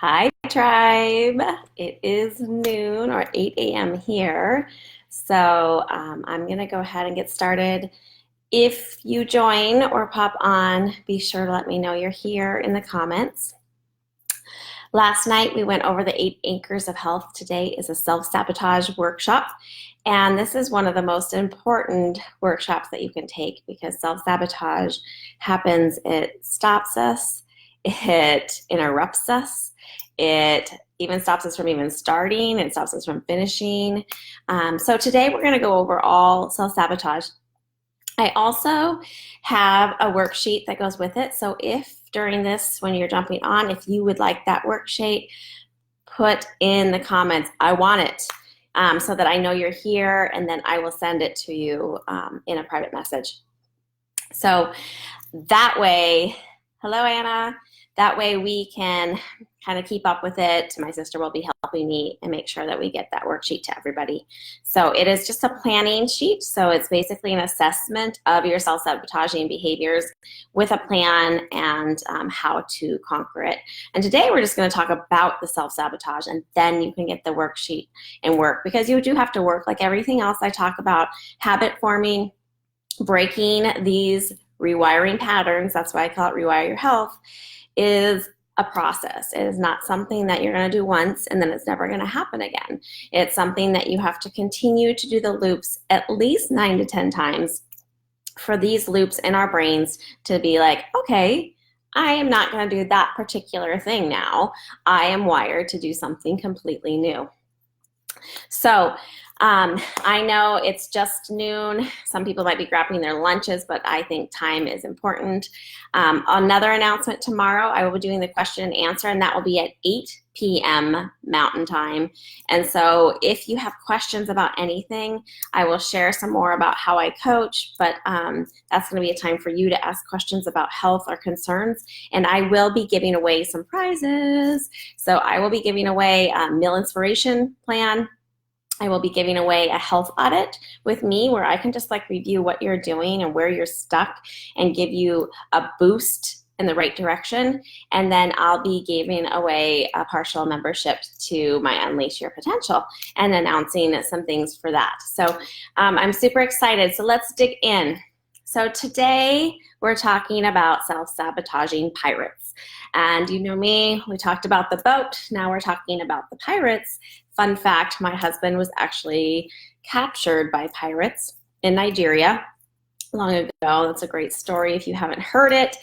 Hi, tribe. It is noon or 8 a.m. here. I'm going to go ahead and get started. If you join or pop on, be sure to let me know you're here in the comments. Last night, we went over the 8 anchors of health. Today is a self-sabotage workshop. And this is one of the most important workshops that you can take because self-sabotage happens, it stops us, it interrupts us, it even stops us from even starting, it stops us from finishing. So today we're going to go over all self-sabotage. I also have a worksheet that goes with it. So if during this, when you're jumping on, if you would like that worksheet, put in the comments, I want it, so that I know you're here, and then I will send it to you in a private message. So that way, hello Anna, that way we can kind of keep up with it. My sister will be helping me and make sure that we get that worksheet to everybody. So it is just a planning sheet. So it's basically an assessment of your self-sabotaging behaviors with a plan and how to conquer it. And today we're just going to talk about the self-sabotage, and then you can get the worksheet and work, because you do have to work like everything else I talk about. Habit forming, breaking these rewiring patterns, that's why I call it Rewire Your Health, is a process. It is not something that you're going to do once and then it's never going to happen again. It's something that you have to continue to do the loops at least 9 to 10 times for these loops in our brains to be like, okay, I am not going to do that particular thing now. I am wired to do something completely new. So I know it's just noon. Some people might be grabbing their lunches, but I think time is important. Another announcement tomorrow, I will be doing the question and answer, and that will be at 8 p.m. Mountain Time. And so if you have questions about anything, I will share some more about how I coach, but that's going to be a time for you to ask questions about health or concerns. And I will be giving away some prizes. So I will be giving away a meal inspiration plan. I will be giving away a health audit with me where I can just like review what you're doing and where you're stuck and give you a boost in the right direction. And then I'll be giving away a partial membership to my Unleash Your Potential and announcing some things for that. So I'm super excited. So let's dig in. So today we're talking about self-sabotaging pirates. And you know me, we talked about the boat. Now we're talking about the pirates. Fun fact, my husband was actually captured by pirates in Nigeria long ago. That's a great story if you haven't heard it.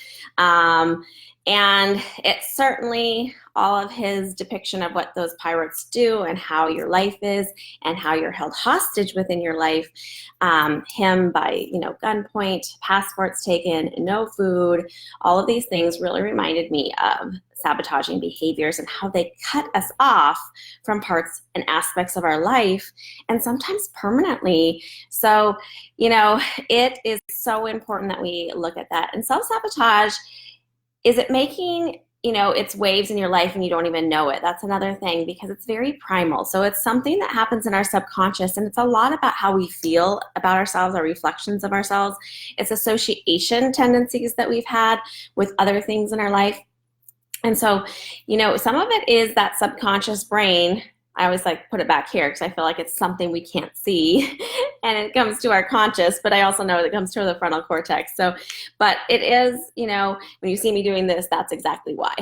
And it's certainly all of his depiction of what those pirates do and how your life is and how you're held hostage within your life. Him by, gunpoint, passports taken, no food, all of these things really reminded me of sabotaging behaviors and how they cut us off from parts and aspects of our life, and sometimes permanently. So, it is so important that we look at that. And self-sabotage, is it making, its waves in your life and you don't even know it? That's another thing, because it's very primal. So it's something that happens in our subconscious, and it's a lot about how we feel about ourselves, our reflections of ourselves. It's association tendencies that we've had with other things in our life. And so, some of it is that subconscious brain. I always like put it back here because I feel like it's something we can't see and it comes to our conscious, but I also know it comes to the frontal cortex. So, but it is, when you see me doing this, that's exactly why.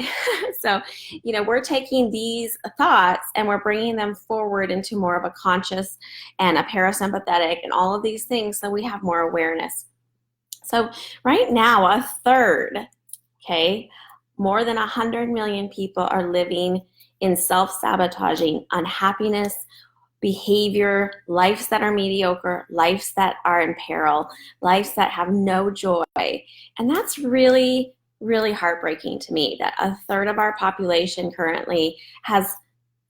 So, we're taking these thoughts and we're bringing them forward into more of a conscious and a parasympathetic and all of these things, so we have more awareness. So right now, a third, more than 100 million people are living in self-sabotaging unhappiness, behavior, lives that are mediocre, lives that are in peril, lives that have no joy. And that's really, really heartbreaking to me, that a third of our population currently has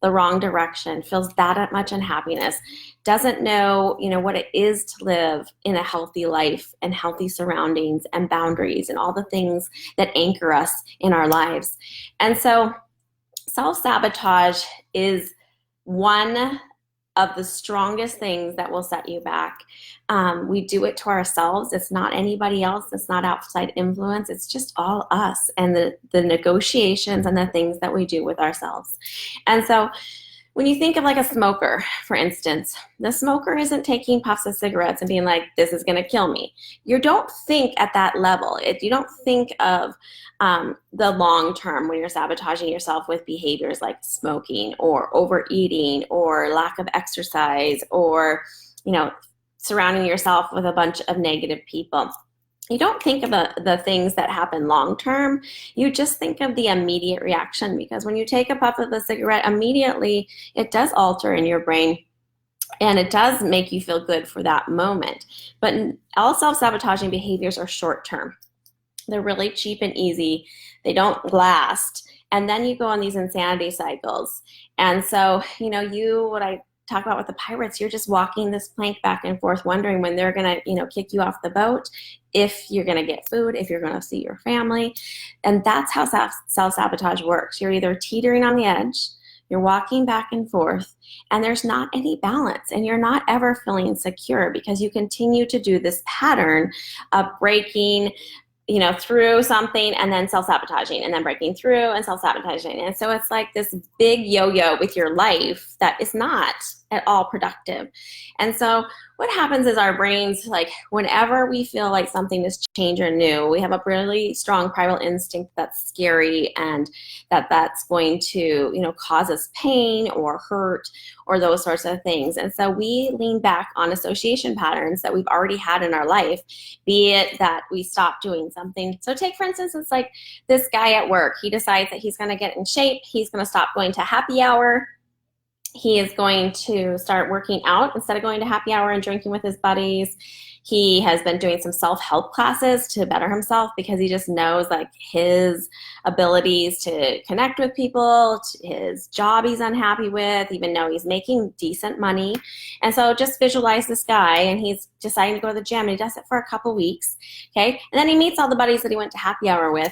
the wrong direction, feels that much unhappiness, doesn't know, what it is to live in a healthy life and healthy surroundings and boundaries and all the things that anchor us in our lives. And so self-sabotage is one of the strongest things that will set you back. We do it to ourselves. It's not anybody else. It's not outside influence. It's just all us and the negotiations and the things that we do with ourselves. And so when you think of like a smoker, for instance, the smoker isn't taking puffs of cigarettes and being like, this is going to kill me. You don't think at that level. You don't think of the long term when you're sabotaging yourself with behaviors like smoking or overeating or lack of exercise or, surrounding yourself with a bunch of negative people. You don't think of the things that happen long term. You just think of the immediate reaction, because when you take a puff of a cigarette, immediately it does alter in your brain and it does make you feel good for that moment. But all self-sabotaging behaviors are short term. They're really cheap and easy. They don't last. And then you go on these insanity cycles. And so, what I talk about with the pirates, you're just walking this plank back and forth, wondering when they're going to, kick you off the boat, if you're going to get food, if you're going to see your family. And that's how self-sabotage works. You're either teetering on the edge, you're walking back and forth, and there's not any balance, and you're not ever feeling secure because you continue to do this pattern of breaking through something and then self-sabotaging and then breaking through and self-sabotaging. And so it's like this big yo-yo with your life that is not at all productive. And so what happens is our brains, like whenever we feel like something is change or new, we have a really strong primal instinct that's scary and that's going to, cause us pain or hurt or those sorts of things. And so we lean back on association patterns that we've already had in our life, be it that we stop doing something. So take, for instance, it's like this guy at work. He decides that he's going to get in shape. He's going to stop going to happy hour. He is going to start working out instead of going to happy hour and drinking with his buddies. He has been doing some self-help classes to better himself because he just knows like his abilities to connect with people, his job he's unhappy with, even though he's making decent money. And so just visualize this guy, and he's deciding to go to the gym, and he does it for a couple weeks, okay? And then he meets all the buddies that he went to happy hour with.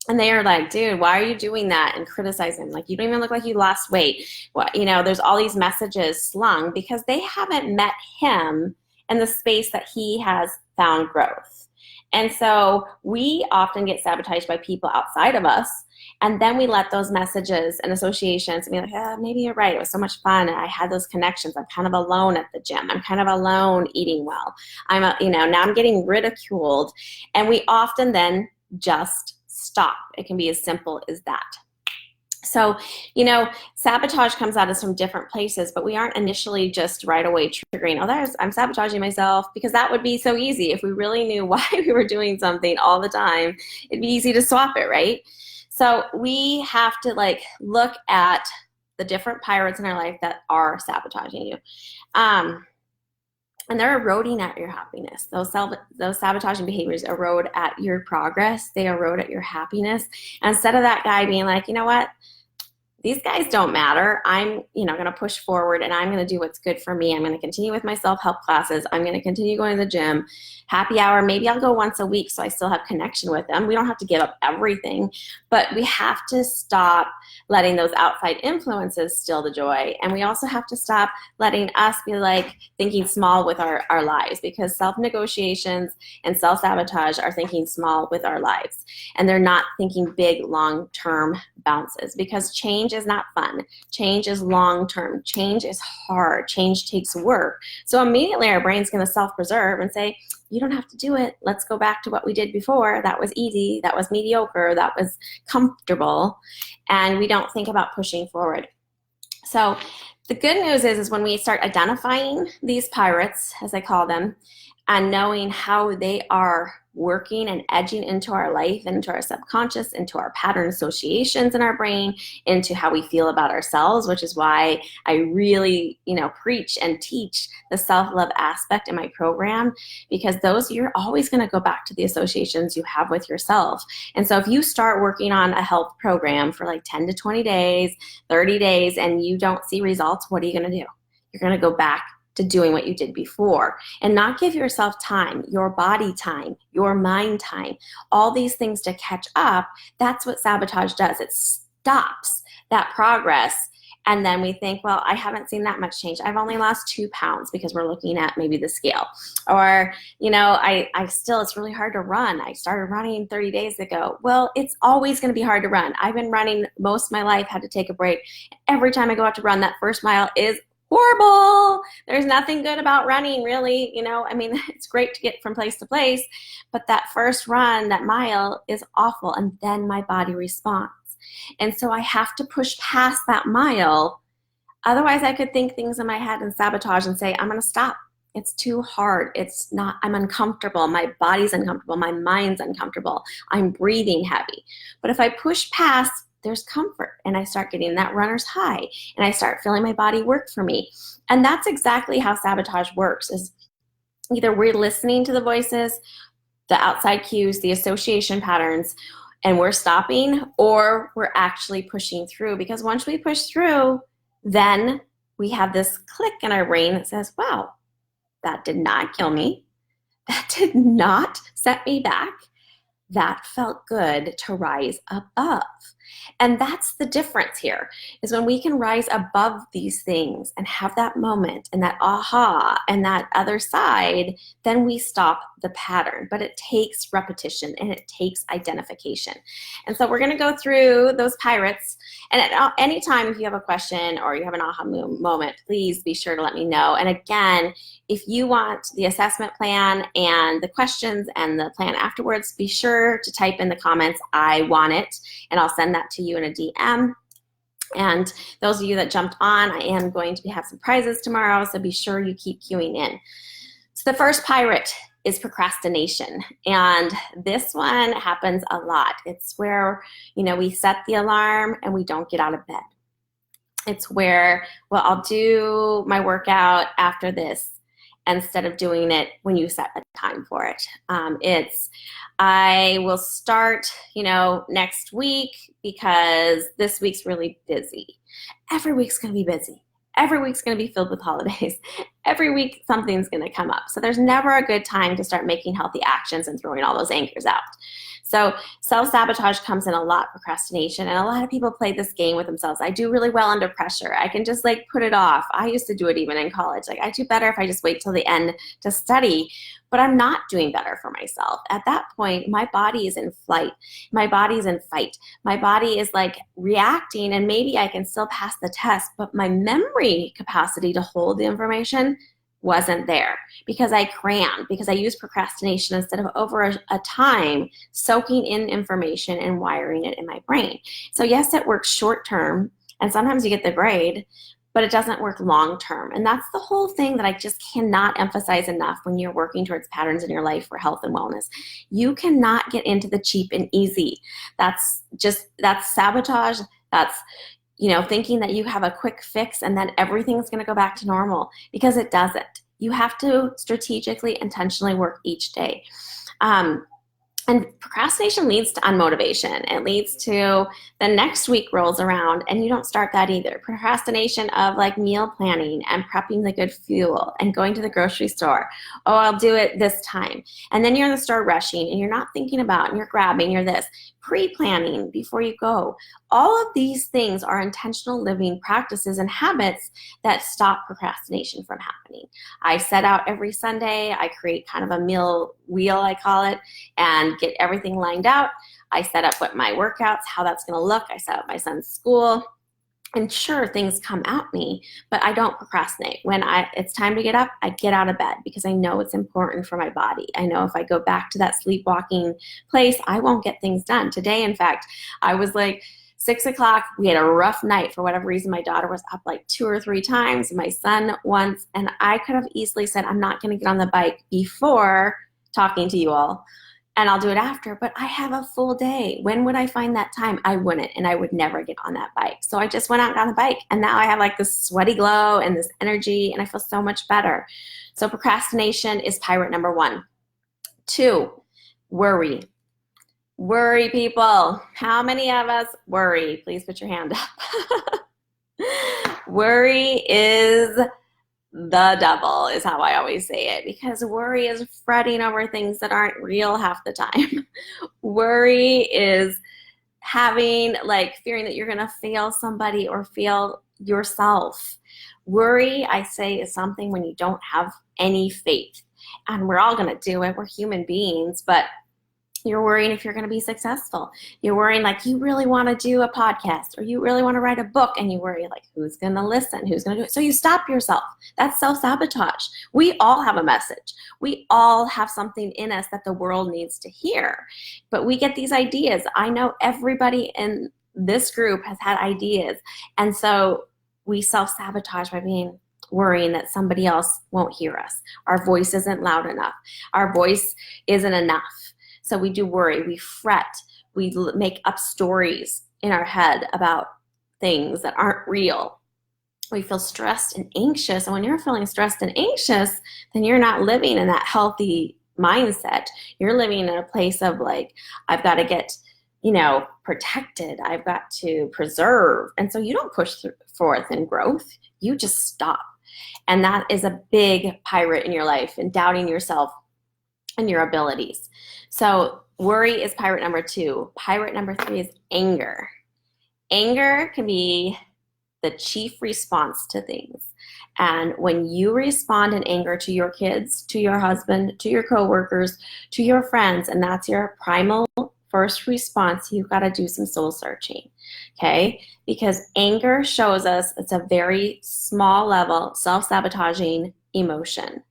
And they are like, dude, why are you doing that? And criticize him. Like, you don't even look like you lost weight. Well, there's all these messages slung because they haven't met him in the space that he has found growth. And so we often get sabotaged by people outside of us. And then we let those messages and associations be like, maybe you're right. It was so much fun. And I had those connections. I'm kind of alone at the gym. I'm kind of alone eating well. Now I'm getting ridiculed. And we often then just stop. It can be as simple as that. So, sabotage comes at us from different places, but we aren't initially just right away triggering, I'm sabotaging myself, because that would be so easy. If we really knew why we were doing something all the time, it'd be easy to swap it, right? So we have to look at the different pirates in our life that are sabotaging you. And they're eroding at your happiness. Those sabotaging behaviors erode at your progress. They erode at your happiness. And instead of that guy being like, you know what? These guys don't matter. I'm, going to push forward, and I'm going to do what's good for me. I'm going to continue with my self-help classes. I'm going to continue going to the gym. Happy hour, maybe I'll go once a week so I still have connection with them. We don't have to give up everything, but we have to stop letting those outside influences steal the joy. And we also have to stop letting us be thinking small with our lives, because self-negotiations and self-sabotage are thinking small with our lives. And they're not thinking big, long-term bounces, because change is not fun. Change is long-term. Change is hard. Change takes work. So immediately our brain's going to self-preserve and say, you don't have to do it. Let's go back to what we did before. That was easy. That was mediocre. That was comfortable. And we don't think about pushing forward. So the good news is when we start identifying these pirates, as I call them, and knowing how they are working and edging into our life, into our subconscious, into our pattern associations in our brain, into how we feel about ourselves, which is why I really, preach and teach the self-love aspect in my program, because you're always going to go back to the associations you have with yourself. And so if you start working on a health program for 10 to 20 days, 30 days, and you don't see results, what are you going to do? You're going to go back to doing what you did before and not give yourself time, your body time, your mind time, all these things to catch up. That's what sabotage does. It stops that progress And then we think, well, I haven't seen that much change. I've only lost 2 pounds, because we're looking at maybe the scale. Or, I still, it's really hard to run. I started running 30 days ago. Well, it's always going to be hard to run. I've been running most of my life, had to take a break. Every time I go out to run, that first mile is horrible. There's nothing good about running, really. It's great to get from place to place, but that first run, that mile, is awful. And then my body responds. And so I have to push past that mile. Otherwise, I could think things in my head and sabotage and say, I'm going to stop. It's too hard. It's not, I'm uncomfortable. My body's uncomfortable. My mind's uncomfortable. I'm breathing heavy. But if I push past, there's comfort, and I start getting that runner's high, and I start feeling my body work for me. And that's exactly how sabotage works, is either we're listening to the voices, the outside cues, the association patterns, and we're stopping, or we're actually pushing through. Because once we push through, then we have this click in our brain that says, wow, that did not kill me. That did not set me back. That felt good to rise above. And that's the difference here, is when we can rise above these things and have that moment and that aha and that other side, then we stop the pattern. But it takes repetition and it takes identification. And so we're going to go through those pirates. And at any time, if you have a question or you have an aha moment, please be sure to let me know. And again, if you want the assessment plan and the questions and the plan afterwards, be sure to type in the comments, I want it, and I'll send that to you in a DM. And those of you that jumped on, I am going to have some prizes tomorrow, so be sure you keep queuing in. So the first pirate is procrastination. And this one happens a lot. It's where, we set the alarm and we don't get out of bed. It's where, well, I'll do my workout after this, instead of doing it when you set a time for it. I will start, next week because this week's really busy. Every week's going to be busy. Every week's going to be filled with holidays. Every week something's going to come up. So there's never a good time to start making healthy actions and throwing all those anchors out. So self-sabotage comes in a lot, procrastination, and a lot of people play this game with themselves. I do really well under pressure. I can just put it off. I used to do it even in college. I do better if I just wait till the end to study, but I'm not doing better for myself. At that point, my body is in flight. My body's in fight. My body is reacting, and maybe I can still pass the test, but my memory capacity to hold the information wasn't there because I crammed, because I used procrastination instead of over a time soaking in information and wiring it in my brain. So yes, it works short term, and sometimes you get the grade, but it doesn't work long term. And that's the whole thing that I just cannot emphasize enough when you're working towards patterns in your life for health and wellness. You cannot get into the cheap and easy. That's sabotage. That's thinking that you have a quick fix and then everything's going to go back to normal, because it doesn't. You have to strategically, intentionally work each day. And procrastination leads to unmotivation. It leads to the next week rolls around and you don't start that either. Procrastination of meal planning and prepping the good fuel and going to the grocery store. Oh, I'll do it this time. And then you're in the store rushing and you're not thinking about, and you're grabbing, you're this. Pre-planning before you go. All of these things are intentional living practices and habits that stop procrastination from happening. I set out every Sunday. I create kind of a meal wheel, I call it, and get everything lined out. I set up what my workouts, how that's going to look. I set up my son's school. And sure, things come at me, but I don't procrastinate. When it's time to get up, I get out of bed because I know it's important for my body. I know if I go back to that sleepwalking place, I won't get things done. Today, in fact, I was 6 o'clock. We had a rough night for whatever reason. My daughter was up 2 or 3 times, my son once, and I could have easily said, I'm not going to get on the bike before talking to you all, and I'll do it after, but I have a full day. When would I find that time? I wouldn't, and I would never get on that bike. So I just went out on the bike, and now I have this sweaty glow and this energy, and I feel so much better. So procrastination is pirate number 1. 2, worry. Worry, people. How many of us worry? Please put your hand up. Worry is the devil, is how I always say it, because worry is fretting over things that aren't real half the time. Worry is having fearing that you're going to fail somebody or fail yourself. Worry, I say, is something when you don't have any faith. And we're all going to do it. We're human beings, but you're worrying if you're going to be successful. You're worrying like you really want to do a podcast or you really want to write a book, and you worry like who's going to listen, who's going to do it. So you stop yourself. That's self-sabotage. We all have a message. We all have something in us that the world needs to hear. But we get these ideas. I know everybody in this group has had ideas. And so we self-sabotage by worrying that somebody else won't hear us. Our voice isn't loud enough. Our voice isn't enough. So we do worry, we fret, we make up stories in our head about things that aren't real. We feel stressed and anxious. And when you're feeling stressed and anxious, then you're not living in that healthy mindset. You're living in a place of like, I've got to get, protected. I've got to preserve. And so you don't push forth in growth. You just stop. And that is a big pirate in your life, and doubting yourself and your abilities. So worry is pirate number 2. Pirate number 3 is anger. Anger can be the chief response to things. And when you respond in anger to your kids, to your husband, to your coworkers, to your friends, and that's your primal first response, you've got to do some soul searching, okay? Because anger shows us it's a very small level, self-sabotaging emotion.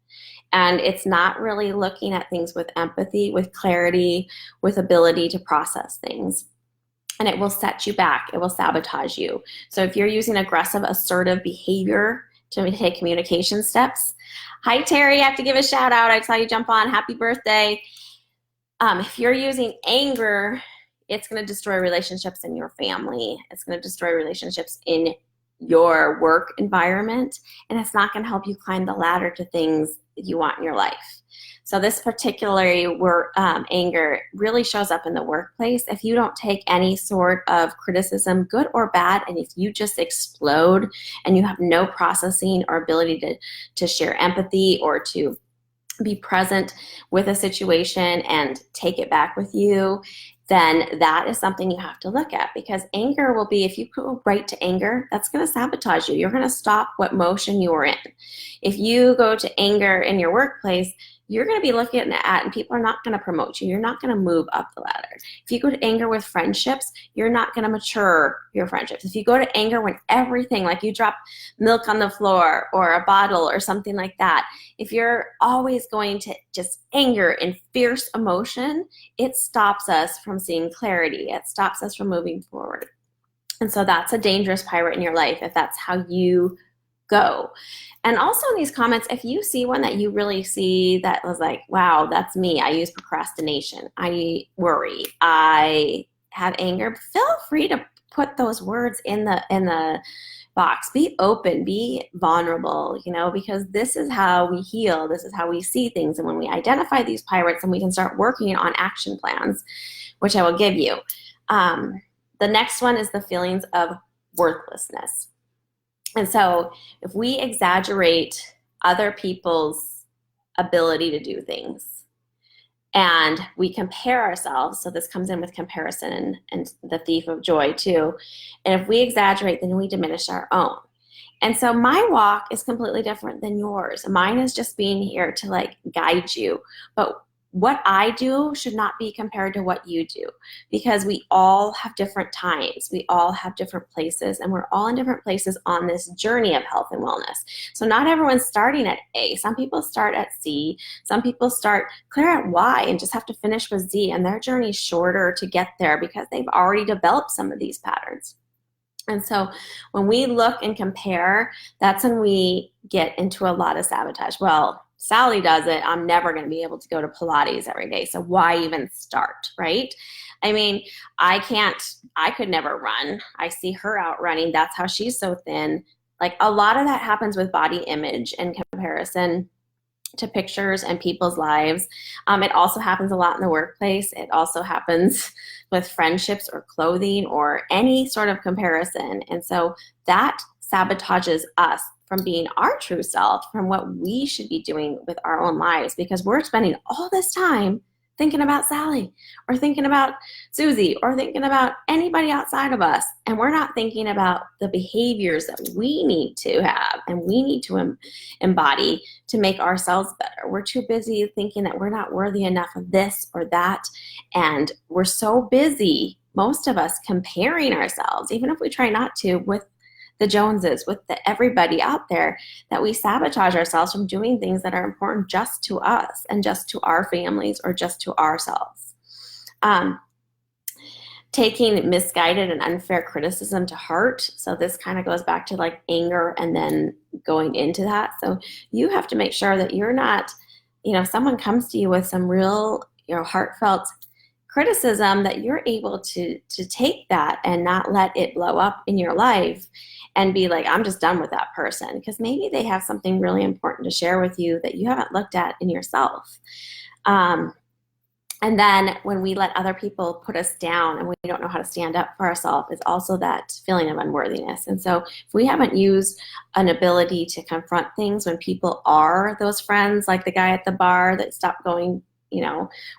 And it's not really looking at things with empathy, with clarity, with ability to process things. And it will set you back. It will sabotage you. So if you're using aggressive, assertive behavior to take communication steps. Hi, Terry. I have to give a shout out. I saw you jump on. Happy birthday. If you're using anger, it's going to destroy relationships in your family. It's going to destroy relationships in your work environment. And it's not going to help you climb the ladder to things you want in your life. So this particularly anger really shows up in the workplace. If you don't take any sort of criticism, good or bad, and if you just explode and you have no processing or ability to share empathy or to be present with a situation and take it back with you, then that is something you have to look at, because anger will be, if you go right to anger, that's going to sabotage you. You're going to stop what motion you are in. If you go to anger in your workplace, you're going to be looking at, and people are not going to promote you. You're not going to move up the ladder. If you go to anger with friendships, you're not going to mature your friendships. If you go to anger when everything, like you drop milk on the floor or a bottle or something like that, if you're always going to just anger and fierce emotion, it stops us from seeing clarity. It stops us from moving forward. And so that's a dangerous pirate in your life if that's how you go. And also in these comments, if you see one that you really see that was like, wow, that's me. I use procrastination. I worry. I have anger. Feel free to put those words in the box. Be open, be vulnerable, because this is how we heal. This is how we see things. And when we identify these pirates, and we can start working on action plans, which I will give you. The next one is the feelings of worthlessness. And so if we exaggerate other people's ability to do things and we compare ourselves, so this comes in with comparison and the thief of joy too, and if we exaggerate, then we diminish our own. And so my walk is completely different than yours. Mine is just being here to guide you. But what I do should not be compared to what you do, because we all have different times. We all have different places, and we're all in different places on this journey of health and wellness. So not everyone's starting at A. Some people start at C. Some people start clear at Y and just have to finish with Z, and their journey is shorter to get there because they've already developed some of these patterns. And so when we look and compare, that's when we get into a lot of sabotage. Well, Sally does it. I'm never going to be able to go to Pilates every day. So why even start, right? I mean, I could never run. I see her out running. That's how she's so thin. A lot of that happens with body image and comparison to pictures and people's lives. It also happens a lot in the workplace. It also happens with friendships or clothing or any sort of comparison. And so that sabotages us from being our true self, from what we should be doing with our own lives, because we're spending all this time thinking about Sally or thinking about Susie or thinking about anybody outside of us. And we're not thinking about the behaviors that we need to have and we need to embody to make ourselves better. We're too busy thinking that we're not worthy enough of this or that. And we're so busy, most of us, comparing ourselves, even if we try not to, with the Joneses, with everybody out there, that we sabotage ourselves from doing things that are important just to us and just to our families or just to ourselves. Taking misguided and unfair criticism to heart. So this kind of goes back to like anger and then going into that. So you have to make sure that you're not, someone comes to you with some real, heartfelt criticism, that you're able to take that and not let it blow up in your life and be like, I'm just done with that person, because maybe they have something really important to share with you that you haven't looked at in yourself. And then when we let other people put us down and we don't know how to stand up for ourselves, it's also that feeling of unworthiness. And so if we haven't used an ability to confront things when people are those friends, like the guy at the bar that stopped going,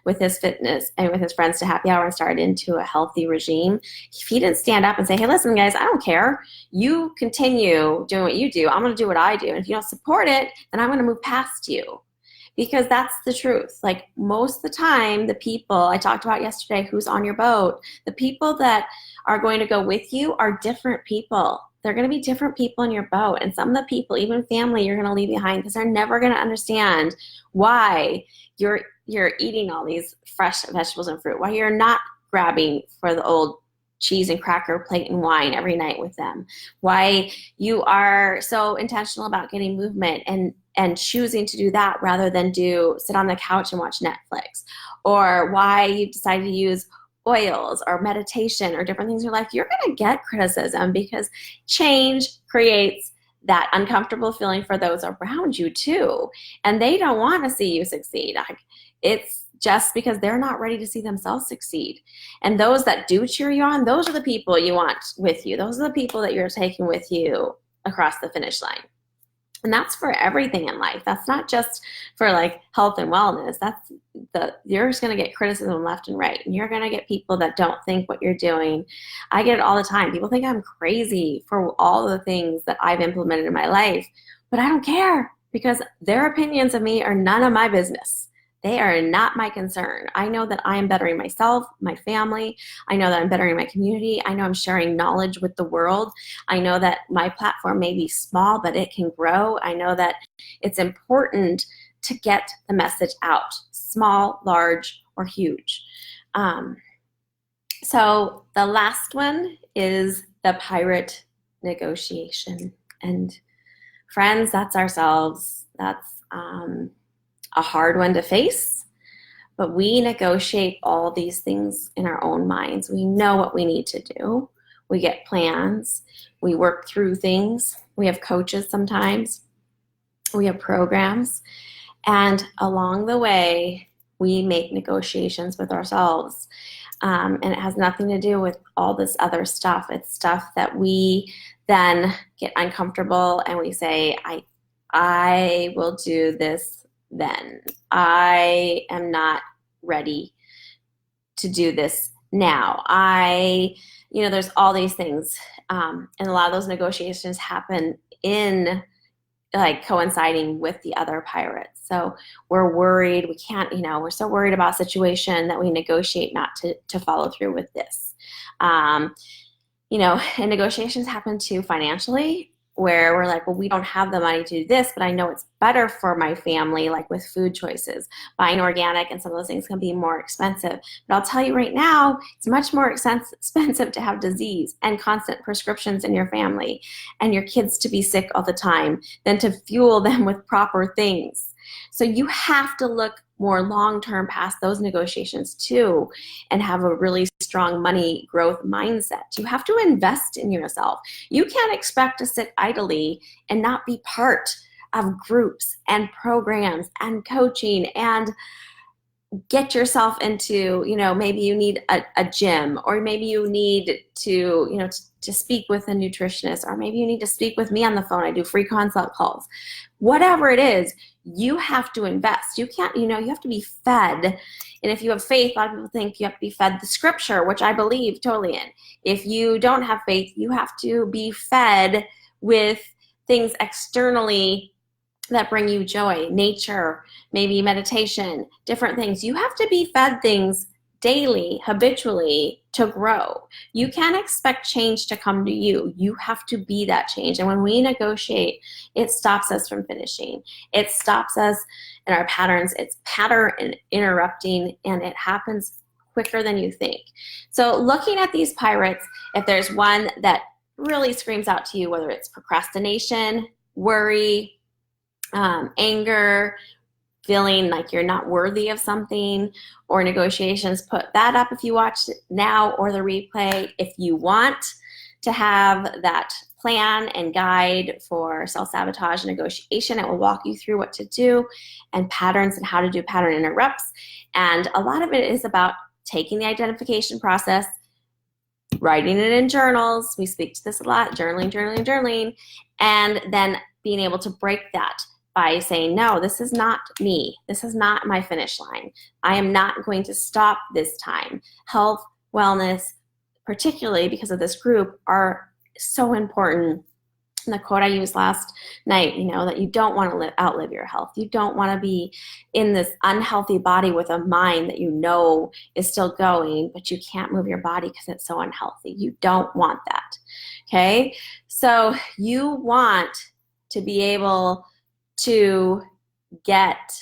with his fitness and with his friends to happy hour and started into a healthy regime, if he didn't stand up and say, hey, listen, guys, I don't care. You continue doing what you do. I'm going to do what I do. And if you don't support it, then I'm going to move past you. Because that's the truth. Like most of the time, the people I talked about yesterday, who's on your boat, the people that are going to go with you are different people. They're going to be different people in your boat. And some of the people, even family, you're going to leave behind because they're never going to understand why you're eating all these fresh vegetables and fruit, why you're not grabbing for the old cheese and cracker plate and wine every night with them, why you are so intentional about getting movement and choosing to do that rather than sit on the couch and watch Netflix, or why you decided to use oils or meditation or different things in your life. You're going to get criticism because change creates that uncomfortable feeling for those around you too. And they don't want to see you succeed. It's just because they're not ready to see themselves succeed. And those that do cheer you on, those are the people you want with you. Those are the people that you're taking with you across the finish line. And that's for everything in life. That's not just for like health and wellness. You're just going to get criticism left and right. And you're going to get people that don't think what you're doing. I get it all the time. People think I'm crazy for all the things that I've implemented in my life, but I don't care, because their opinions of me are none of my business. They are not my concern. I know that I am bettering myself, my family. I know that I'm bettering my community. I know I'm sharing knowledge with the world. I know that my platform may be small, but it can grow. I know that it's important to get the message out, small, large, or huge. So the last one is the pirate negotiation. And friends, that's ourselves. That's a hard one to face, but we negotiate all these things in our own minds. We know what we need to do. We get plans. We work through things. We have coaches sometimes. We have programs. And along the way, we make negotiations with ourselves. And it has nothing to do with all this other stuff. It's stuff that we then get uncomfortable and we say, I will do this then. I am not ready to do this now. There's all these things. And a lot of those negotiations happen in like coinciding with the other pirates. So we're worried. We can't, we're so worried about a situation that we negotiate not to follow through with this. And negotiations happen too financially, where we're like, well, we don't have the money to do this, but I know it's better for my family, like with food choices. Buying organic and some of those things can be more expensive. But I'll tell you right now, it's much more expensive to have disease and constant prescriptions in your family and your kids to be sick all the time than to fuel them with proper things. So you have to look more long-term past those negotiations too and have a really strong money growth mindset. You have to invest in yourself. You can't expect to sit idly and not be part of groups and programs and coaching and get yourself into, maybe you need a gym, or maybe you need to to speak with a nutritionist, or maybe you need to speak with me on the phone. I do free consult calls. Whatever it is, you have to invest. You can't, you have to be fed. And if you have faith, a lot of people think you have to be fed the scripture, which I believe totally in. If you don't have faith, you have to be fed with things externally that bring you joy, nature, maybe meditation, different things. You have to be fed things daily, habitually, to grow. You can't expect change to come to you. You have to be that change. And when we negotiate, it stops us from finishing. It stops us in our patterns. It's pattern interrupting, and it happens quicker than you think. So looking at these pirates, if there's one that really screams out to you, whether it's procrastination, worry, anger, feeling like you're not worthy of something, or negotiations, put that up if you watch it now or the replay. If you want to have that plan and guide for self-sabotage and negotiation, it will walk you through what to do and patterns and how to do pattern interrupts. And a lot of it is about taking the identification process, writing it in journals. We speak to this a lot, journaling, and then being able to break that by saying, no, this is not me. This is not my finish line. I am not going to stop this time. Health, wellness, particularly because of this group, are so important. And the quote I used last night, that you don't want to outlive your health. You don't want to be in this unhealthy body with a mind that is still going, but you can't move your body because it's so unhealthy. You don't want that, okay? So you want to be able to get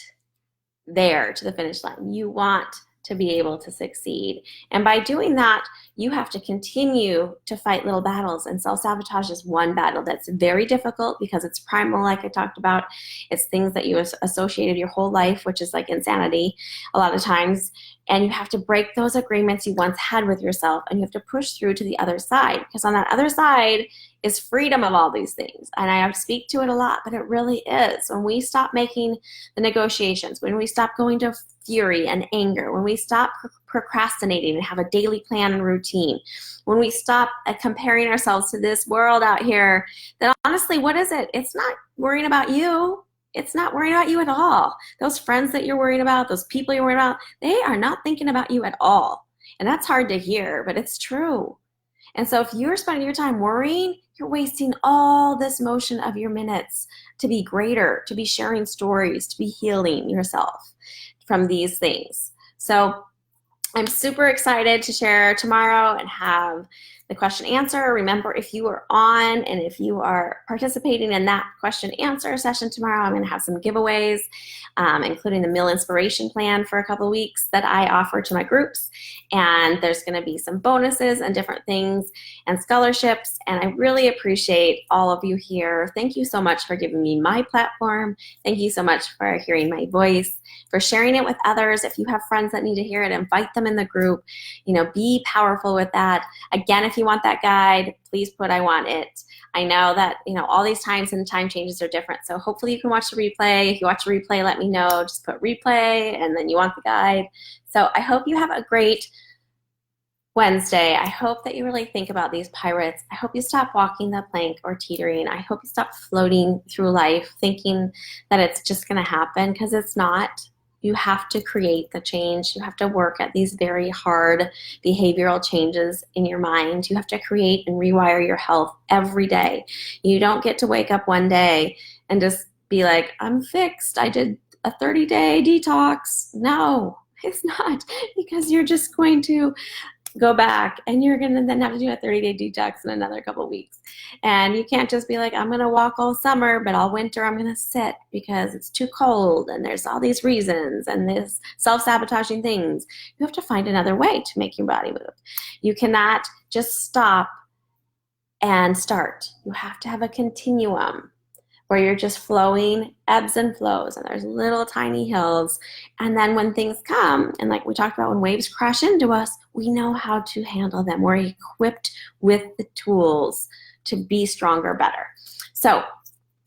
there to the finish line. You want to be able to succeed. And by doing that, you have to continue to fight little battles. And self-sabotage is one battle that's very difficult because it's primal, like I talked about. It's things that you associated your whole life, which is like insanity a lot of times. And you have to break those agreements you once had with yourself, and you have to push through to the other side, because on that other side is freedom of all these things. And I speak to it a lot, but it really is. When we stop making the negotiations, when we stop going to fury and anger, when we stop procrastinating and have a daily plan and routine, when we stop comparing ourselves to this world out here, then honestly, what is it? It's not worrying about you. It's not worrying about you at all. Those friends that you're worried about, those people you're worried about, they are not thinking about you at all. And that's hard to hear, but it's true. And so if you're spending your time worrying, you're wasting all this motion of your minutes to be greater, to be sharing stories, to be healing yourself from these things. So I'm super excited to share tomorrow and have the question answer. Remember, if you are on and if you are participating in that question answer session tomorrow, I'm going to have some giveaways, including the meal inspiration plan for a couple of weeks that I offer to my groups. And there's going to be some bonuses and different things and scholarships. And I really appreciate all of you here. Thank you so much for giving me my platform. Thank you so much for hearing my voice, for sharing it with others. If you have friends that need to hear it, invite them in the group. Be powerful with that. Again, if you want that guide, please put I want it. I know that, all these times and time changes are different. So hopefully you can watch the replay. If you watch the replay, let me know. Just put replay and then you want the guide. So I hope you have a great Wednesday. I hope that you really think about these pirates. I hope you stop walking the plank or teetering. I hope you stop floating through life thinking that it's just going to happen, because it's not. You have to create the change. You have to work at these very hard behavioral changes in your mind. You have to create and rewire your health every day. You don't get to wake up one day and just be like, I'm fixed. I did a 30-day detox. No, it's not, because you're just going to go back and you're going to then have to do a 30-day detox in another couple of weeks. And you can't just be like, I'm going to walk all summer, but all winter I'm going to sit because it's too cold and there's all these reasons and this self-sabotaging things. You have to find another way to make your body move. You cannot just stop and start. You have to have a continuum where you're just flowing, ebbs and flows, and there's little tiny hills. And then when things come, and like we talked about, when waves crash into us, we know how to handle them. We're equipped with the tools to be stronger, better. So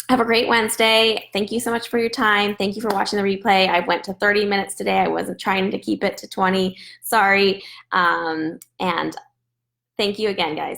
have a great Wednesday. Thank you so much for your time. Thank you for watching the replay. I went to 30 minutes today. I wasn't trying to keep it to 20. Sorry. And thank you again, guys.